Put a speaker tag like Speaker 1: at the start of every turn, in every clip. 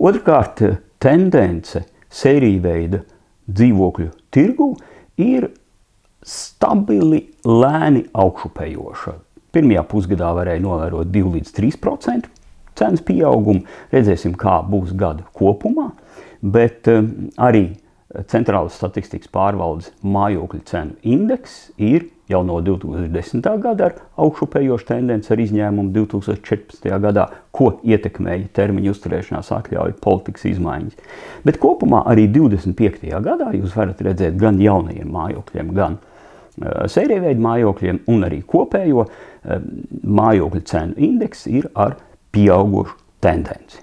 Speaker 1: Otrkārt, tendence sēriju veida dzīvokļu tirgu ir stabili lēni augšupejoša. Pirmajā pusgadā varēja novērot 2 līdz 3% cenas pieaugumu. Redzēsim, kā būs gada kopumā, bet arī Centrālās statistikas pārvaldes mājokļu cenu indeks ir jau no 2010. gada ar augšupejošu tendenci ar izņēmumu 2014. gadā, ko ietekmēja termiņu uzturēšanās atļauju politikas izmaiņas. Bet kopumā arī 25. gadā jūs varat redzēt gan jaunajiem mājokļiem, gan sērijveida mājokļiem un arī kopējo mājokļu cenu indeks ir ar pieaugušu tendenci.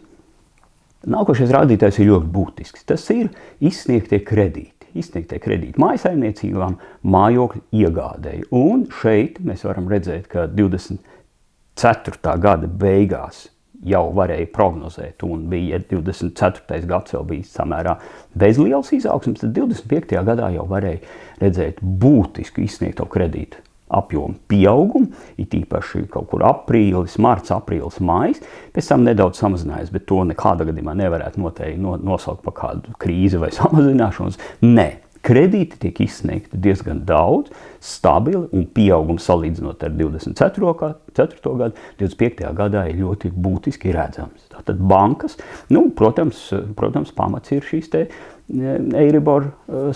Speaker 1: Nākošais rādītājs ir ļoti būtisks. Tas ir izsniegtie kredīti mājasaimniecībām mājokļu iegādēji. Un šeit mēs varam redzēt, ka 24. gada beigās jau varēja prognozēt, un bija 24. gads vēl bija samērā bez lielas izaugsmes, tad 25. gadā jau varēja redzēt būtisku izsniegto kredītu apjomu pieaugumu, it īpaši kaut kur aprīlis, marts, aprīlis, maijs, pēc tam nedaudz samazinājās, bet to nekādā gadījumā nevarētu noteikti nosaukt par kādu krīzi vai samazināšanos. Nē, kredīti tiek izsniegti diezgan daudz, stabili un pieaugums salīdzinot ar 24. gadu, 25. gadā ir ļoti būtiski redzams. Tātad bankas, protams, pamats ir šīs te Eiribor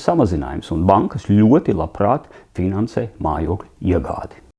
Speaker 1: samazinājums, un bankas ļoti labprāt finansē mājokļu iegādi.